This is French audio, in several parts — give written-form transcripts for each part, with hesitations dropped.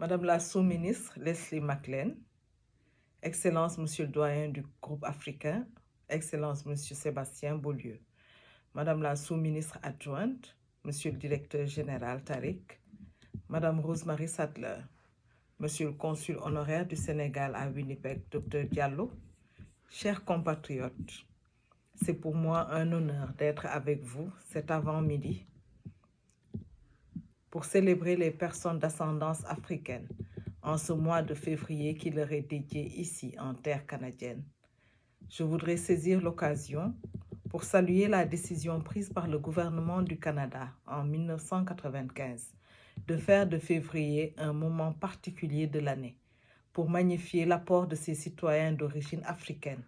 Madame la sous-ministre Leslie McLean, Excellence Monsieur le doyen du groupe africain, Excellence Monsieur Sébastien Beaulieu, Madame la sous-ministre adjointe, Monsieur le directeur général Tariq, Madame Rosemary Sattler, Monsieur le consul honoraire du Sénégal à Winnipeg, Dr Diallo, chers compatriotes, c'est pour moi un honneur d'être avec vous cet avant-midi pour célébrer les personnes d'ascendance africaine en ce mois de février qui leur est dédié ici en terre canadienne. Je voudrais saisir l'occasion pour saluer la décision prise par le gouvernement du Canada en 1995 de faire de février un moment particulier de l'année pour magnifier l'apport de ces citoyens d'origine africaine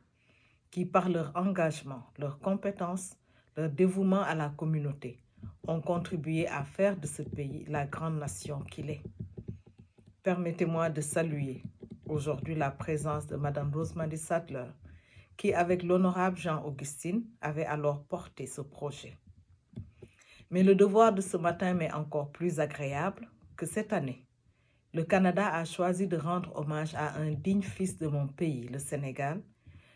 qui, par leur engagement, leurs compétences, leur dévouement à la communauté, ont contribué à faire de ce pays la grande nation qu'il est. Permettez-moi de saluer aujourd'hui la présence de Madame Rosemary Sattler, qui, avec l'honorable Jean-Augustine, avait alors porté ce projet. Mais le devoir de ce matin m'est encore plus agréable que cette année. Le Canada a choisi de rendre hommage à un digne fils de mon pays, le Sénégal,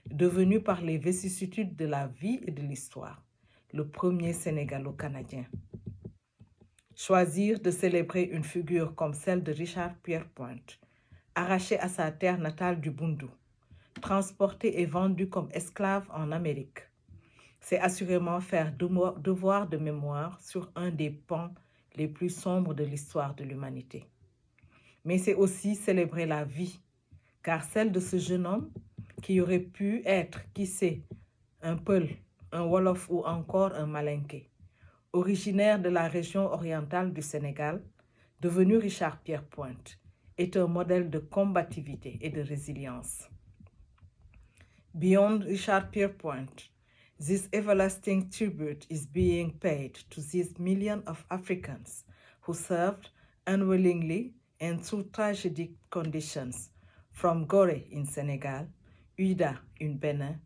devenu par les vicissitudes de la vie et de l'histoire, le premier Sénégalo-Canadien. Choisir de célébrer une figure comme celle de Richard Pierrepointe, arraché à sa terre natale du Bundu, transporté et vendu comme esclave en Amérique, c'est assurément faire devoir de mémoire sur un des pans les plus sombres de l'histoire de l'humanité. Mais c'est aussi célébrer la vie, car celle de ce jeune homme qui aurait pu être, qui sait, un Peul, un Wolof ou encore un Malinké, originaire de la région orientale du Sénégal, devenu Richard Pierrepointe, est un modèle de combativité et de résilience. Beyond Richard Pierrepointe, this everlasting tribute is being paid to these millions of Africans who served unwillingly and through tragic conditions from Gorée in Senegal, Ouidah in Benin,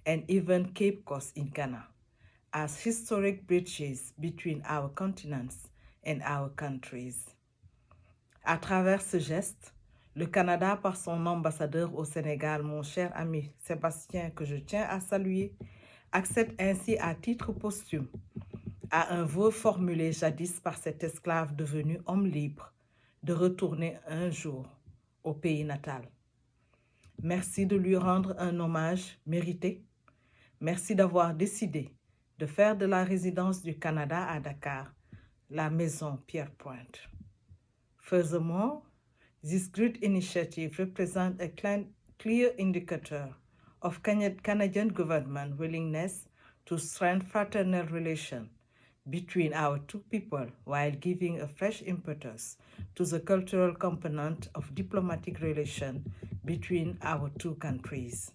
and even Cape Coast in Ghana, as historic bridges between our continents and our countries. À travers ce geste, le Canada, par son ambassadeur au Sénégal, mon cher ami Sébastien, que je tiens à saluer, accède ainsi à titre posthume à un vœu formulé jadis par cet esclave devenu homme libre de retourner un jour au pays natal. Merci de lui rendre un hommage mérité. Merci d'avoir décidé de faire de la résidence du Canada à Dakar la maison Pierrepointe. Furthermore, this great initiative represents a clear indicator of Canadian government willingness to strengthen fraternal relations between our two people while giving a fresh impetus to the cultural component of diplomatic relations between our two countries.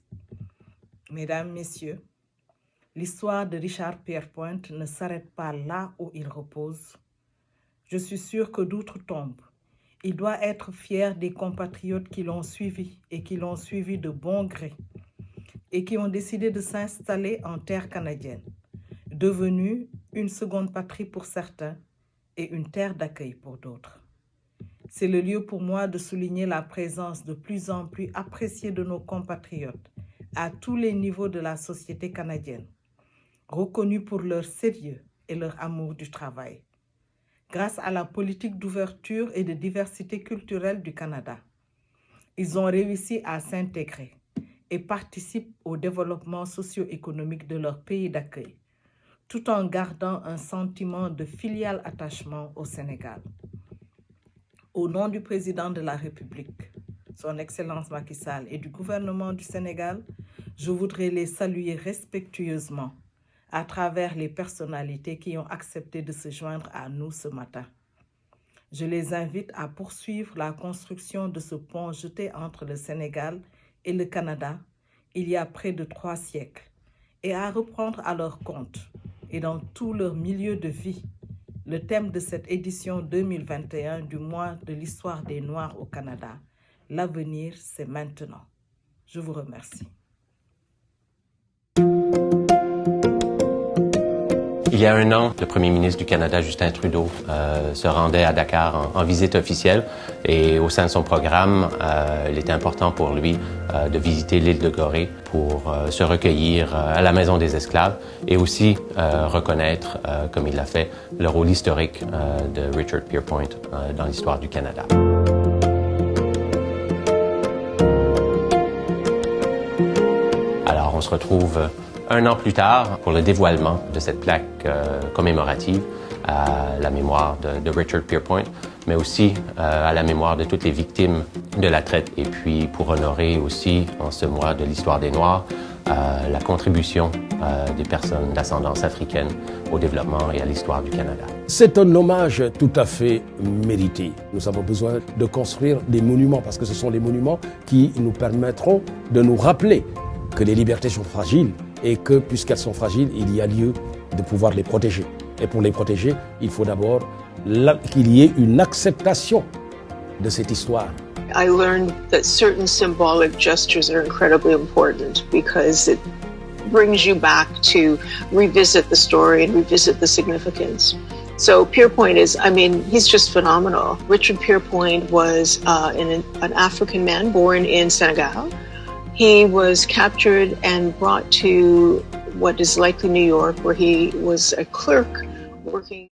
Mesdames, Messieurs, l'histoire de Richard Pierrepointe ne s'arrête pas là où il repose. Je suis sûre que d'autres tombent. Il doit être fier des compatriotes qui l'ont suivi et qui l'ont suivi de bon gré et qui ont décidé de s'installer en terre canadienne, devenue une seconde patrie pour certains et une terre d'accueil pour d'autres. C'est le lieu pour moi de souligner la présence de plus en plus appréciée de nos compatriotes à tous les niveaux de la société canadienne, reconnus pour leur sérieux et leur amour du travail. Grâce à la politique d'ouverture et de diversité culturelle du Canada, ils ont réussi à s'intégrer et participent au développement socio-économique de leur pays d'accueil, tout en gardant un sentiment de filial attachement au Sénégal. Au nom du président de la République, son Excellence Macky Sall, et du gouvernement du Sénégal, je voudrais les saluer respectueusement à travers les personnalités qui ont accepté de se joindre à nous ce matin. Je les invite à poursuivre la construction de ce pont jeté entre le Sénégal et le Canada il y a près de 3 siècles et à reprendre à leur compte et dans tout leur milieu de vie le thème de cette édition 2021 du mois de l'histoire des Noirs au Canada. L'avenir, c'est maintenant. Je vous remercie. y a un an, le premier ministre du Canada, Justin Trudeau, se rendait à Dakar en visite officielle et au sein de son programme, il était important pour lui de visiter l'île de Gorée pour se recueillir à la Maison des Esclaves et aussi reconnaître, comme il l'a fait, le rôle historique de Richard Pierpoint dans l'histoire du Canada. Alors, on se retrouve un an plus tard pour le dévoilement de cette plaque commémorative à la mémoire de Richard Pierpoint, mais aussi à la mémoire de toutes les victimes de la traite et puis pour honorer aussi, en ce mois de l'histoire des Noirs, la contribution des personnes d'ascendance africaine au développement et à l'histoire du Canada. C'est un hommage tout à fait mérité. Nous avons besoin de construire des monuments parce que ce sont les monuments qui nous permettront de nous rappeler que les libertés sont fragiles et que, puisqu'elles sont fragiles, il y a lieu de pouvoir les protéger. Et pour les protéger, il faut d'abord qu'il y ait une acceptation de cette histoire. I learned that certain symbolic gestures are incredibly important because it brings you back to revisit the story and revisit the significance. So Pierpoint he's just phenomenal. Richard Pierpoint was an African man born in Senegal. He was captured and brought to what is likely New York, where he was a clerk working.